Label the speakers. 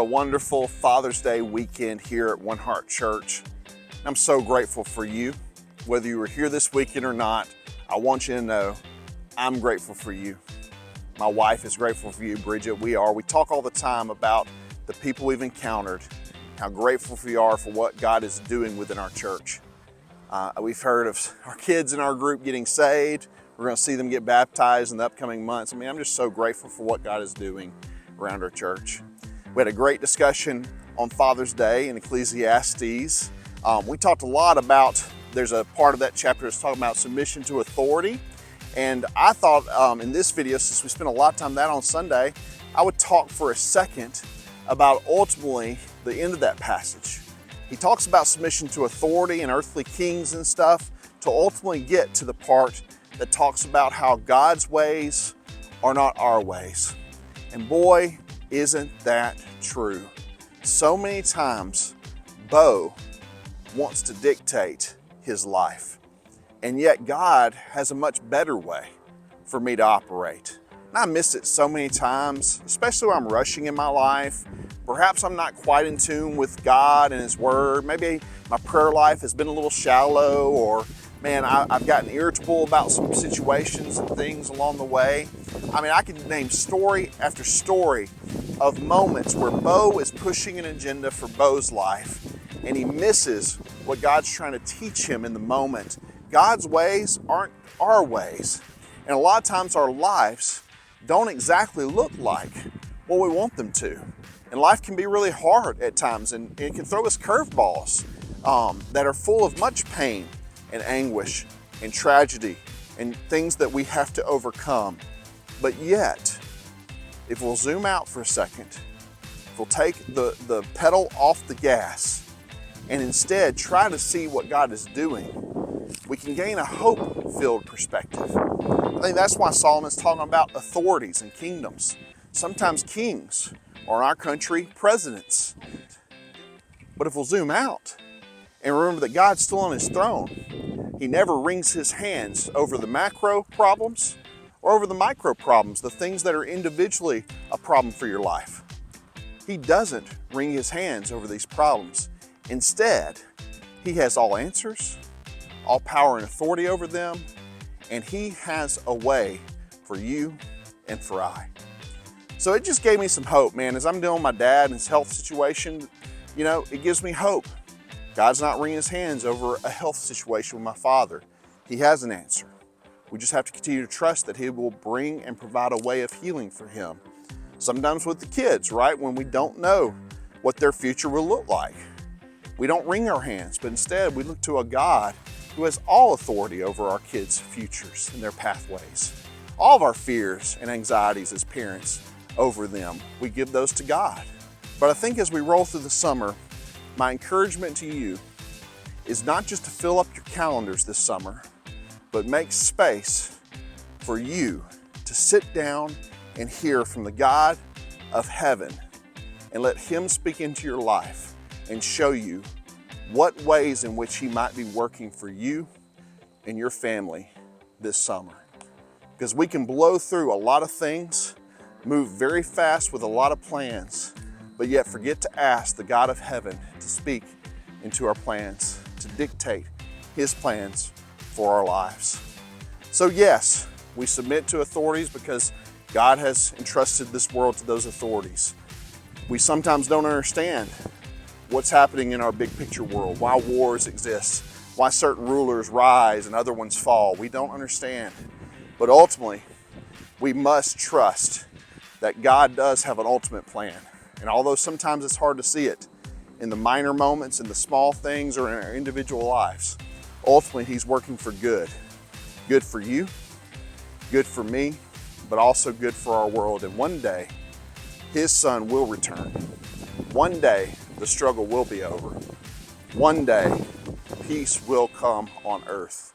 Speaker 1: a wonderful Father's Day weekend here at One Heart Church. I'm so grateful for you. Whether you were here this weekend or not, I want you to know I'm grateful for you. My wife is grateful for you, Bridget. We talk all the time about the people we've encountered, how grateful we are for what God is doing within our church. We've heard of our kids in our group getting saved. We're going to see them get baptized in the upcoming months. I'm just so grateful for what God is doing around our church. We had a great discussion on Father's Day in Ecclesiastes. We talked a lot about, there's a part of that chapter that's talking about submission to authority. And I thought in this video, since we spent a lot of time on that on Sunday, I would talk for a second about ultimately the end of that passage. He talks about submission to authority and earthly kings and stuff to ultimately get to the part that talks about how God's ways are not our ways. And boy, isn't that true. So many times, Bo wants to dictate his life. And yet God has a much better way for me to operate. And I miss it so many times, especially when I'm rushing in my life. Perhaps I'm not quite in tune with God and His Word. Maybe my prayer life has been a little shallow, or man, I've gotten irritable about some situations and things along the way. I can name story after story of moments where Bo is pushing an agenda for Bo's life and he misses what God's trying to teach him in the moment. God's ways aren't our ways. And a lot of times our lives don't exactly look like what we want them to. And life can be really hard at times, and it can throw us curveballs that are full of much pain and anguish and tragedy and things that we have to overcome. But yet, if we'll zoom out for a second, if we'll take the pedal off the gas and instead try to see what God is doing, we can gain a hope-filled perspective. I think that's why Solomon's talking about authorities and kingdoms. Sometimes kings, or in our country, presidents. But if we'll zoom out and remember that God's still on His throne, He never wrings His hands over the macro problems or over the micro problems, the things that are individually a problem for your life. He doesn't wring His hands over these problems. Instead, He has all answers, all power and authority over them, and He has a way for you and for I. So it just gave me some hope, man. As I'm dealing with my dad and his health situation, it gives me hope. God's not wringing His hands over a health situation with my father. He has an answer. We just have to continue to trust that He will bring and provide a way of healing for him. Sometimes with the kids, right? When we don't know what their future will look like. We don't wring our hands, but instead we look to a God who has all authority over our kids' futures and their pathways. All of our fears and anxieties as parents over them, we give those to God. But I think as we roll through the summer, my encouragement to you is not just to fill up your calendars this summer, but make space for you to sit down and hear from the God of heaven and let Him speak into your life and show you what ways in which He might be working for you and your family this summer. Because we can blow through a lot of things, move very fast with a lot of plans, but yet forget to ask the God of heaven to speak into our plans, to dictate His plans for our lives. So yes, we submit to authorities because God has entrusted this world to those authorities. We sometimes don't understand what's happening in our big picture world, why wars exist, why certain rulers rise and other ones fall. We don't understand. But ultimately, we must trust that God does have an ultimate plan. And although sometimes it's hard to see it in the minor moments, in the small things, or in our individual lives, ultimately He's working for good. Good for you, good for me, but also good for our world. And one day, His Son will return. One day, the struggle will be over. One day, peace will come on earth.